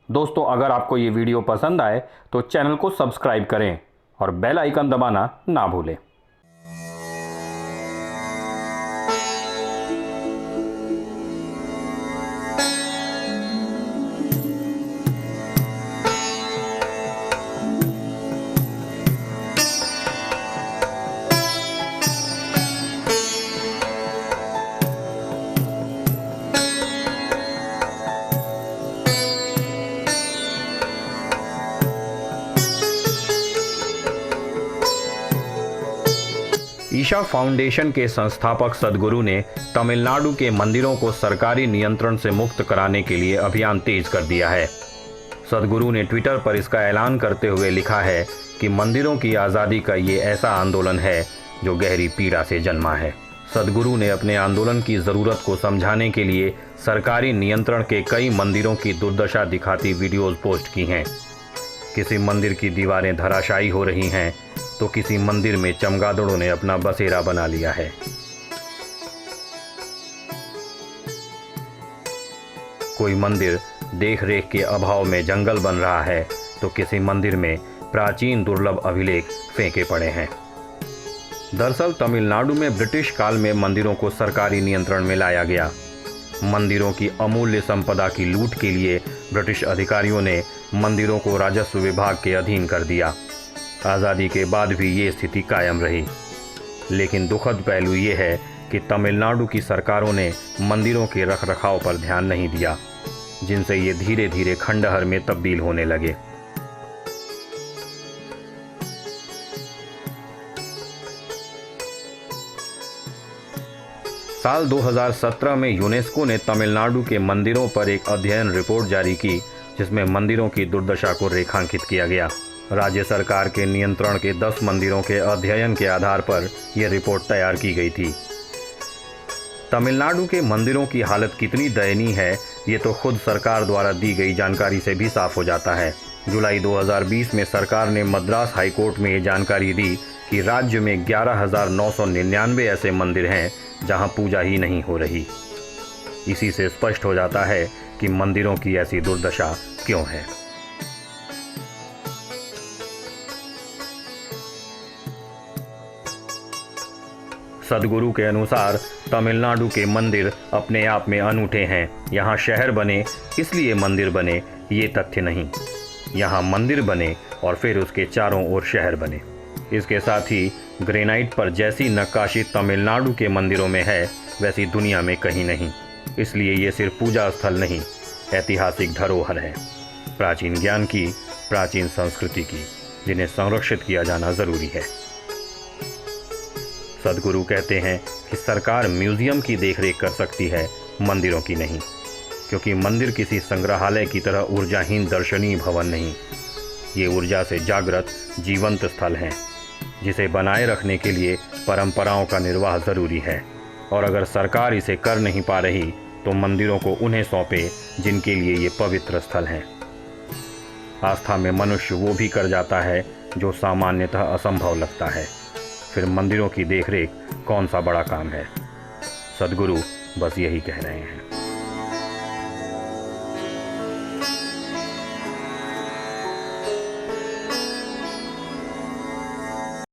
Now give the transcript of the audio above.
दोस्तों, अगर आपको ये वीडियो पसंद आए तो चैनल को सब्सक्राइब करें और बेल आइकन दबाना ना भूलें। ईशा फाउंडेशन के संस्थापक सद्गुरु ने तमिलनाडु के मंदिरों को सरकारी नियंत्रण से मुक्त कराने के लिए अभियान तेज कर दिया है। सद्गुरु ने ट्विटर पर इसका ऐलान करते हुए लिखा है कि मंदिरों की आज़ादी का ये ऐसा आंदोलन है जो गहरी पीड़ा से जन्मा है। सद्गुरु ने अपने आंदोलन की ज़रूरत को समझाने के लिए सरकारी नियंत्रण के कई मंदिरों की दुर्दशा दिखाती वीडियोज़ पोस्ट की हैं। किसी मंदिर की दीवारें धराशायी हो रही हैं तो किसी मंदिर में चमगादड़ों ने अपना बसेरा बना लिया है। कोई मंदिर देखरेख के अभाव में जंगल बन रहा है तो किसी मंदिर में प्राचीन दुर्लभ अभिलेख फेंके पड़े हैं। दरअसल तमिलनाडु में ब्रिटिश काल में मंदिरों को सरकारी नियंत्रण में लाया गया। मंदिरों की अमूल्य संपदा की लूट के लिए ब्रिटिश अधिकारियों ने मंदिरों को राजस्व विभाग के अधीन कर दिया। आज़ादी के बाद भी ये स्थिति कायम रही। लेकिन दुखद पहलू ये है कि तमिलनाडु की सरकारों ने मंदिरों के रखरखाव पर ध्यान नहीं दिया, जिनसे ये धीरे धीरे खंडहर में तब्दील होने लगे। साल 2017 में यूनेस्को ने तमिलनाडु के मंदिरों पर एक अध्ययन रिपोर्ट जारी की, जिसमें मंदिरों की दुर्दशा को रेखांकित किया गया। राज्य सरकार के नियंत्रण के 10 मंदिरों के अध्ययन के आधार पर यह रिपोर्ट तैयार की गई थी। तमिलनाडु के मंदिरों की हालत कितनी दयनीय है, ये तो खुद सरकार द्वारा दी गई जानकारी से भी साफ हो जाता है। जुलाई 2020 में सरकार ने मद्रास हाईकोर्ट में ये जानकारी दी कि राज्य में 11,999 ऐसे मंदिर हैं जहां पूजा ही नहीं हो रही। इसी से स्पष्ट हो जाता है कि मंदिरों की ऐसी दुर्दशा क्यों है। सद्गुरु के अनुसार तमिलनाडु के मंदिर अपने आप में अनूठे हैं। यहाँ शहर बने इसलिए मंदिर बने, ये तथ्य नहीं। यहाँ मंदिर बने और फिर उसके चारों ओर शहर बने। इसके साथ ही ग्रेनाइट पर जैसी नक्काशी तमिलनाडु के मंदिरों में है, वैसी दुनिया में कहीं नहीं। इसलिए ये सिर्फ पूजा स्थल नहीं, ऐतिहासिक धरोहर है, प्राचीन ज्ञान की, प्राचीन संस्कृति की, जिन्हें संरक्षित किया जाना ज़रूरी है। सद्गुरु कहते हैं कि सरकार म्यूजियम की देखरेख कर सकती है, मंदिरों की नहीं, क्योंकि मंदिर किसी संग्रहालय की तरह ऊर्जाहीन दर्शनीय भवन नहीं। ये ऊर्जा से जागृत जीवंत स्थल हैं, जिसे बनाए रखने के लिए परंपराओं का निर्वाह ज़रूरी है। और अगर सरकार इसे कर नहीं पा रही तो मंदिरों को उन्हें सौंपे जिनके लिए ये पवित्र स्थल हैं। आस्था में मनुष्य वो भी कर जाता है जो सामान्यतः असंभव लगता है। फिर मंदिरों की देखरेख कौन सा बड़ा काम है। सद्गुरु बस यही कह रहे हैं।